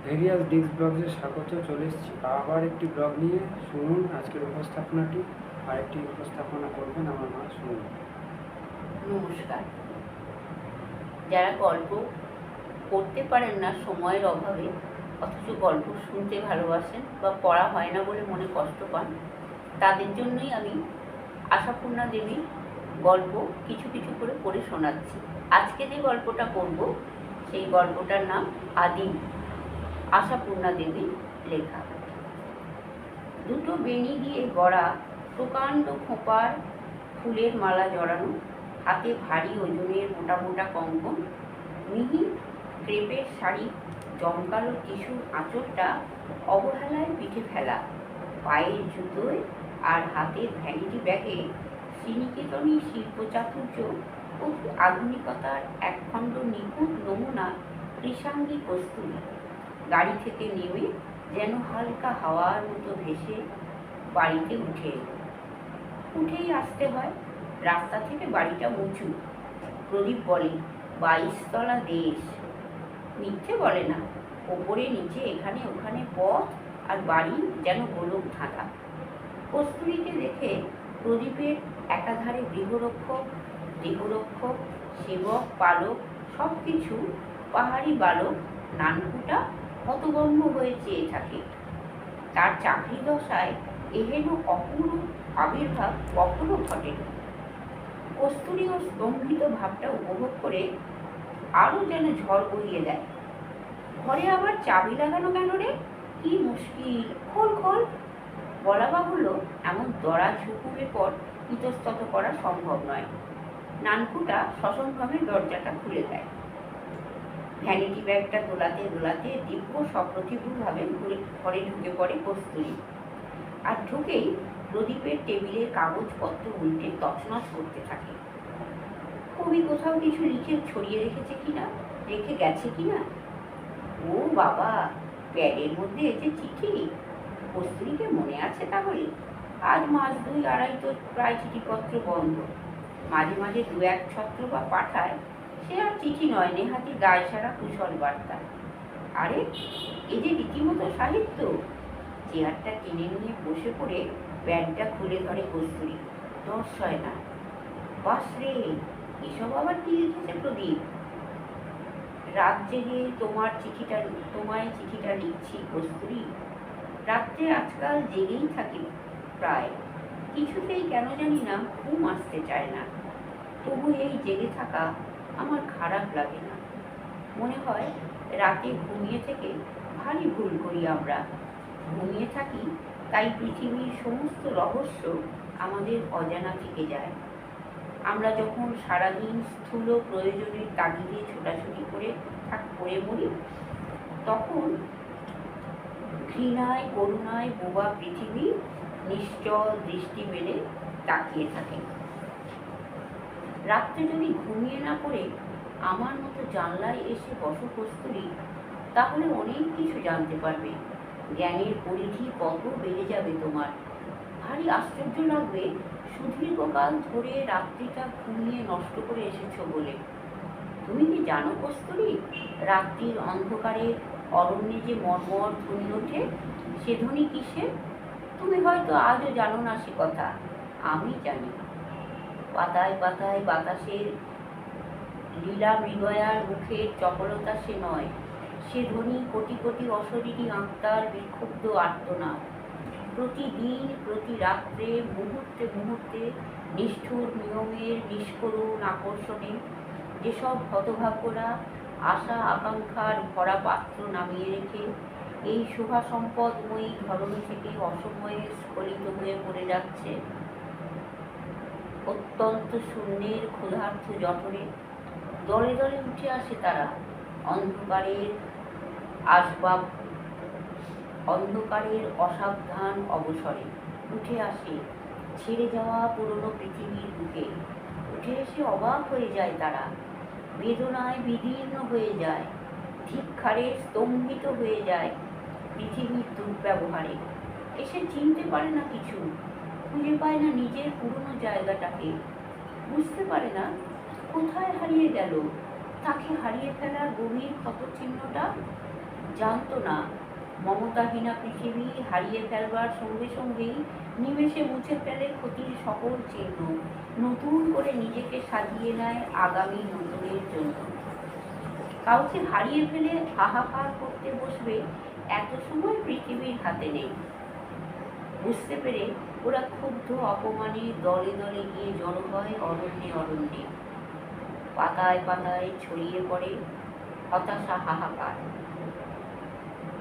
Various disk ব্লগসে স্বাগত। চলে এসেছি আবার একটি ব্লগ নিয়ে। শুনুন আজকের উপস্থাপনাটি। আরেকটি উপস্থাপনা করবেন আমার মা। শুনুন। নমস্কার। যারা গল্প পড়তে পারেন না সময়ের অভাবে, অথচ গল্প শুনতে ভালোবাসেন বা পড়া হয় না বলে মনে কষ্ট পান, তাদের জন্যই আমি আশাপূর্ণা দেবীর গল্প কিছু কিছু করে পড়ে শোনাচ্ছি। আজকে যে গল্পটা পড়ব সেই গল্পটার নাম আদিম, আশাপূর্ণা দেবীর লেখা। দুটো বেণী দিয়ে গড়া প্রকাণ্ড খোঁপার ফুলের মালা জড়ানো, হাতে ভারী ওজনের মোটা মোটা কঙ্কন, মিহি ক্রেপের শাড়ি, জমকালো টিস্যুর আঁচলটা অবহেলায় পিঠে ফেলা, পায়ের জুতোয় আর হাতের ভ্যানিটি ব্যাগে শ্রীনিকেতনী শিল্প চাতুর্য ও আধুনিকতার একখণ্ড নিখুঁত নমুনা কৃষাঙ্গী কস্তুরী। গাড়ি থেকে নেমে যেন হালকা হাওয়ার মতো ভেসে বাড়িতে উঠেই আসতে হয়। রাস্তা থেকে বাড়িটা উঁচু। প্রদীপ বলে 22 তলা দেশ। মিথ্যে বলে না। ওপরে নিচে এখানে ওখানে পথ আর বাড়ি যেন গোলক ধাঁধা। কস্তুরীকে দেখে প্রদীপের একাধারে গৃহরক্ষক, দেহরক্ষক, সেবক, পালক সব কিছু পাহাড়ি বালক নানকুটা হতভম্ব হয়ে চেয়ে থাকে। তার চাকরি দশায় এহেন অপূর্ব আবির্ভাব কখনো ঘটেনি। কস্তুরী ও স্তম্ভিত ভাবটা উপভোগ করে আরও যেন ঝড় বইয়ে দেয়। ঘরে আবার চাবি লাগানো কেন রে? কি মুশকিল, খোল খোল। বলা বাহুল্য, এমন দরাজ হুকুমের পর ইতস্তত করা সম্ভব নয়। নানকুটা সসম্ভ্রমে দরজাটা খুলে দেয়। ভ্যানিটি ব্যাগটা দোলাতে দোলাতে দিব্য সপ্রতিভভাবে ঘরে ঢুকে পড়ে কস্তুরী। আর ঢুকেই প্রদীপের টেবিলে কাগজপত্র উল্টে তছনছ করতে থাকে। কবি কোথাও কিছু লিখে ছড়িয়ে রেখে গেছে কিনা। ও বাবা, প্যাডের মধ্যে এসে চিঠি। কস্তুরীকে মনে আছে তাহলে? আজ মাস 2-2.5 তো প্রায় চিঠিপত্র বন্ধ। মাঝে মাঝে 2-1 ছত্র বা পাঠায়, সে আর চিঠি নয়, নেহাতি গায়ে সারা কুশল বার্তা। আরে, এই যে রীতিমতো সাহিত্য। চেয়ারটা টেনে নিয়ে বসে পড়ে ব্যাগটা খুলে ধরে কস্তুরী। দশ হয় না। বাস রে, এসব আবার কি লিখেছে প্রদীপ? রাত জেগে তোমায় চিঠিটা লিখছি কস্তুরী। রাত্রে আজকাল জেগেই থাকি প্রায়। কিছুতেই কেন জানি না ঘুম আসতে চায় না। তবু এই জেগে থাকা আমার খারাপ লাগে না। মনে হয় রাতে ঘুমিয়ে থেকে ভারী ভুল করি আমরা। ঘুমিয়ে থাকি তাই পৃথিবীর সমস্ত রহস্য আমাদের অজানা থেকে যায়। আমরা যখন সারাদিন স্থূল প্রয়োজনের তাগিদে ছোটাছুটি করে মরি, তখন ঘৃণায় করুণায় বোবা পৃথিবী নিশ্চল দৃষ্টি মেলে তাকিয়ে থাকে। রাত্রে যদি ঘুমিয়ে না পড়ে আমার মতো জানলায় এসে বসো কস্তুরী, তাহলে অনেক কিছু জানতে পারবে। জ্ঞানের পরিধি কত বেড়ে যাবে তোমার। ভারী আশ্চর্য লাগবে সুদীর্ঘকাল ধরে রাত্রিটা ঘুমিয়ে নষ্ট করে এসেছো বলে। তুমি কি জানো কস্তুরী, রাত্রির অন্ধকারে অরণ্যে যে মর্মর ধ্বনি ওঠে, সে ধ্বনি কিসের? তুমি হয়তো আজও জানো না সে কথা। আমি জানি। পাতায় পাতায় বাতাসের লীলা মৃগয়ার মুখের চপলতা সে নয়। সে ধ্বনি কোটি কোটি অশরীরী আত্মার বিক্ষুব্ধ আর্তনাদ। প্রতিদিন প্রতি রাত্রে মুহূর্তে মুহূর্তে নিষ্ঠুর নিয়মের নিষ্করুণ আকর্ষণে যেসব হতভাগ্যরা আশা আকাঙ্ক্ষার ভরা পাত্র নামিয়ে রেখে এই শোভা সম্পদময়ী ধরনী থেকে অসময়ে স্খলিত হয়ে পড়ে যাচ্ছে, অত্যন্ত শূন্যের ক্ষুধার্ত জঠরে দলে দলে উঠে আসে তারা। অন্ধকারের অসাবধান অবসরে উঠে আসে ছেড়ে যাওয়া পুরনো পৃথিবীর বুকে। উঠে এসে অবাক হয়ে যায় তারা, বেদনায় বিদীর্ণ হয়ে যায়, ধিক্কারে স্তম্ভিত হয়ে যায় পৃথিবীর দুর্ব্যবহারে। এসে চিনতে পারে না কিছু, খুঁজে পায় না নিজের পুরনো জায়গাটাকে, বুঝতে পারে না কোথায় হারিয়ে গেল তাকে হারিয়ে ফেলার গভীর ক্ষতচিহ্নটা। জানতো না মমতাহীনা পৃথিবী হারিয়ে ফেলবার সঙ্গে সঙ্গেই নিমেষে মুছে ফেলে ক্ষতির সকল চিহ্ন, নতুন করে নিজেকে সাজিয়ে নেয় আগামী নতুনের জন্য। কাউকে হারিয়ে ফেলে হাহাকার করতে বসবে এত সময় পৃথিবীর হাতে নেই। বুঝতে পেরে ওরা ক্ষুব্ধ অপমানে দলে দলে গিয়ে জড়ো হয় অরণ্যে অরণ্যে। পাতায় পাতায় ছড়িয়ে পড়ে হতাশা হাহাকার।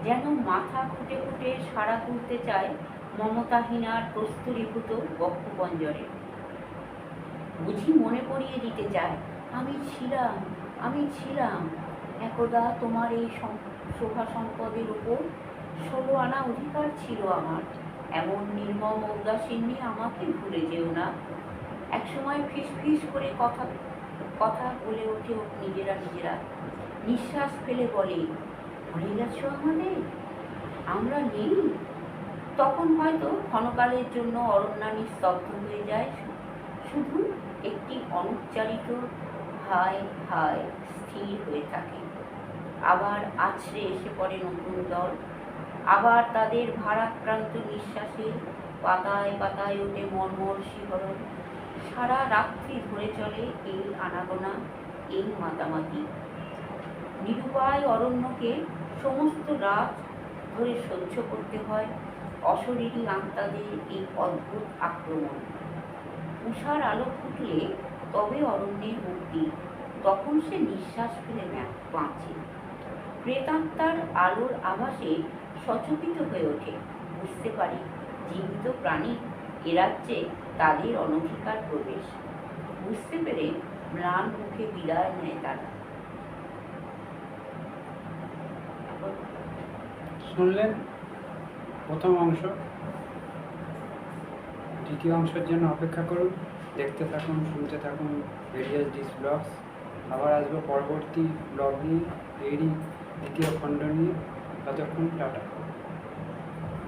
যেন মাথা খুঁটে খুঁটে সাড়া তুলতে চায় মমতাহীনার প্রস্তুরীভূত বক্ষপঞ্জরে। বুঝি মনে পড়িয়ে দিতে চায়, আমি ছিলাম একদা তোমার এই শোভা সম্পদের উপর 16 আনা অধিকার ছিল আমার। এমন নির্মম উদাসীন্যে আমাকে ভুলে যেও না। একসময় ফিস ফিস করে কথা বলে ওঠে নিজেরা নিঃশ্বাস ফেলে বলে, ভুলে গেছো আমাদের, আমরা নেই। তখন হয়তো ক্ষণকালের জন্য অরণ্যানী স্তব্ধ হয়ে যায়, শুধু একটি অনুচ্চারিত হায় হায় স্থির হয়ে থাকে। আবার আছড়ে এসে পড়ে নতুন দল, আবার তাদের ভারাক্রান্ত নিঃশ্বাসে পাতায় পাতায় ওঠে মর্মর শিহরণ। সারা রাত্রি ধরে চলে এই আনাগোনা, এই মাতামাতি। নিরুপায় অরণ্যকে সমস্ত রাত ধরে সহ্য করতে হয় অশরীরী আত্মাদের এই অদ্ভুত আক্রমণ। উষার আলো ফুটলে তবে অরণ্যের মুক্তি, তখন সে নিঃশ্বাস ফেলে বাঁচে। প্রেতাত্মার আলোর আভাসে সচকিত হয়ে ওঠে, বুঝতে পারে জীবিত প্রাণী এ রাজ্যে তাদের অনধিকার প্রবেশ। বুঝতে পেরে ম্লান মুখে বিদায় নেয় তারা। শুনলেন প্রথম অংশ। দ্বিতীয় অংশের জন্য অপেক্ষা করুন, দেখতে থাকুন, শুনতে থাকুন ভেরিয়াস ডিস ব্লগস। আবার আসবো পরবর্তী ব্লগ নিয়ে, এরই দ্বিতীয় খণ্ড নিয়ে। ততক্ষণ টাটা।